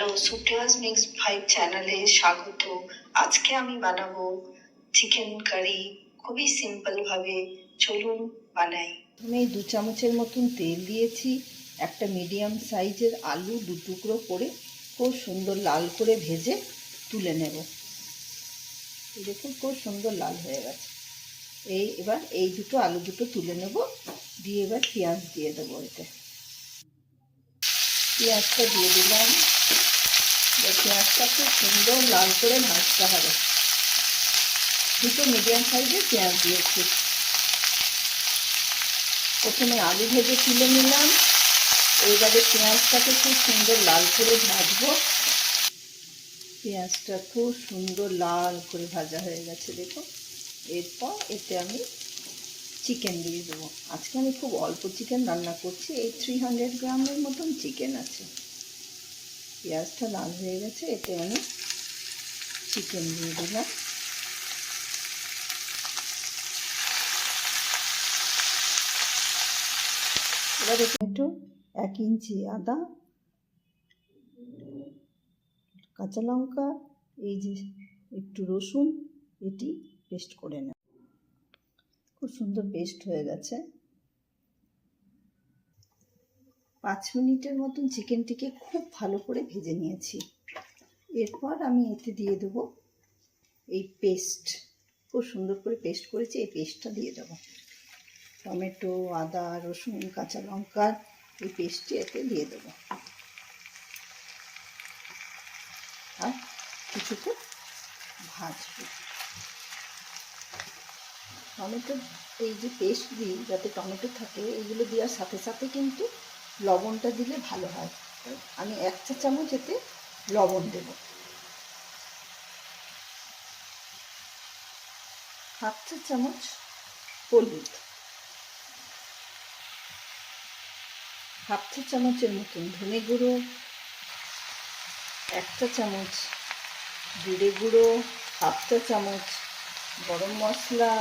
Hello, Supriya's mix five চ্যানেলে স্বাগত। আজকে আমি বানাবো চিকেন কারি, খুবই সিম্পল ভাবে। চলুন বানাই। আমি 2 চামচের মতন তেল দিয়েছি। একটা মিডিয়াম সাইজের আলু 2 টুকরো করে খুব সুন্দর লাল করে ভেজে তুলে নেব। দেখুন খুব সুন্দর লাল হয়ে গেছে। এবার এই আলু দুটো তুলে নেব, দিয়ে এবার পেঁয়াজ দিয়ে দেবো। এতে পেঁয়াজটা দিয়ে দিলাম। পেঁয়াজটা খুব সুন্দর লাল করে ভাজতে হবে। 2 মিডিয়াম সাইজের পেঁয়াজ দিয়েছি। প্রথমে আলু ভেজে তুলে নিলাম, এইবারে পেঁয়াজটাকে খুব সুন্দর লাল করে ভাজবো। পেঁয়াজটা খুব সুন্দর লাল করে ভাজা হয়ে গেছে দেখো। এরপর এতে আমি চিকেন দিয়ে দেবো। আজকে আমি খুব অল্প চিকেন রান্না করছি, এই 300 গ্রামের মতন চিকেন আছে। পেঁয়াজটা লাল হয়ে গেছে, এতে আমি চিকেন দিয়ে দিলাম। এবারে টমেটো, 1 ইঞ্চি আদা, কাঁচা লঙ্কা, এই যে একটু রসুন, এটি পেস্ট করে নেব। খুব সুন্দর পেস্ট হয়ে গেছে। 5 মিনিটের মতন চিকেনটিকে খুব ভালো করে ভেজে নিয়েছি। এরপর আমি এতে দিয়ে দেবো এই পেস্ট, খুব সুন্দর করে পেস্ট করেছি, এই পেস্টটা দিয়ে দেবো। টমেটো, আদা, রসুন, কাঁচা লঙ্কার এই পেস্টটি এতে দিয়ে দেবো। আর কিছুক্ষণ ভাজবো। টমেটো এই যে পেস্ট দিই যাতে টমেটো থাকে, এইগুলো দেওয়ার সাথে সাথে কিন্তু লবণটা দিলে ভালো হয়। আমি 1 চা চামচ এতে লবণ দেব। 1/2 চা চামচ হলুদ, 1/2 চা চামচের মতন ধনে গুঁড়ো, 1 চা চামচ জিরে গুঁড়ো, 1/2 চা চামচ গরম মশলা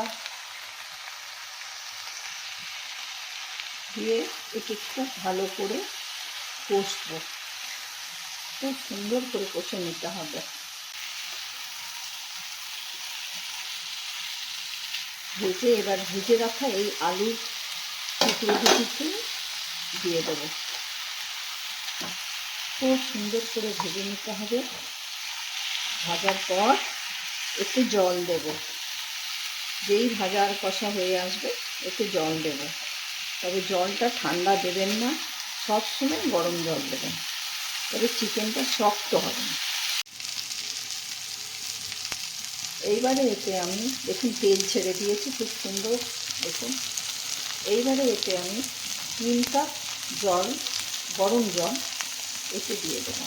দিয়ে একে খুব ভালো করে কষবো। খুব সুন্দর করে কষে নিতে হবে। এবার ভেজে রাখা এই আলুর টুকরো দুটিকে দিয়ে দেবো। খুব সুন্দর করে ভেজে নিতে হবে। ভাজার পর একটু জল দেব। যেই ভাজার কষা হয়ে আসবে একটু জল দেব। তবে জলটা ঠান্ডা দেবেন না, সবসময় গরম জল দেবেন, তবে চিকেনটা শক্ত হবে না। এইবারে এতে আমি দেখুন তেল ছেড়ে দিয়েছি খুব সুন্দর দেখুন। এইবারে এতে আমি 3 কাপ জল, গরম জল এতে দিয়ে দেবো।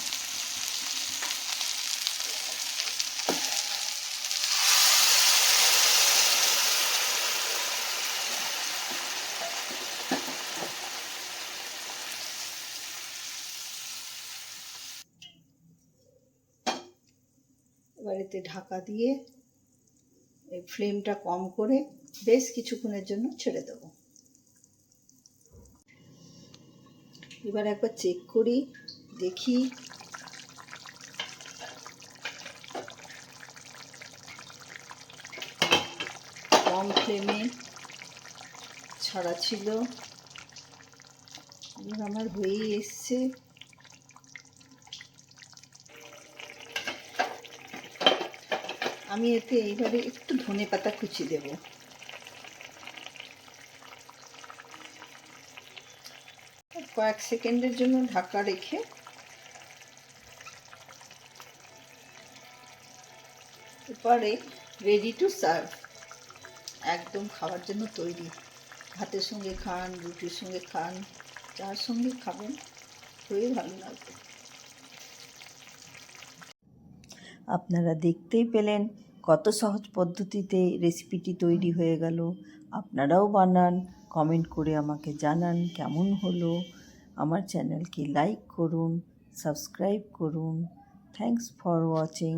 এবার এতে ঢাকা দিয়ে এই ফ্লেমটা কম করে বেশ কিছুক্ষণের জন্য ছেড়ে দেবো। এবার একবার চেক করি, দেখি। কম ফ্লেমে ছাড়া ছিল, এবার আমার হয়েই এসছে। আমি এতে এইভাবে একটু ধনেপাতা কুচি দেব। কয়েক সেকেন্ডের জন্য ঢাকা রেখে এরপরে রেডি টু সার্ভ, একদম খাওয়ার জন্য তৈরি। ভাতের সঙ্গে খান, রুটির সঙ্গে খান, যার সঙ্গে খাবেন খুবই ভালো লাগবে। আপনারা দেখতেই পেলেন কত সহজ পদ্ধতিতে রেসিপিটি তৈরি হয়ে গেল। আপনারাও বানান, কমেন্ট করে আমাকে জানান কেমন হলো। আমার চ্যানেলকে লাইক করুন, সাবস্ক্রাইব করুন। Thanks for watching.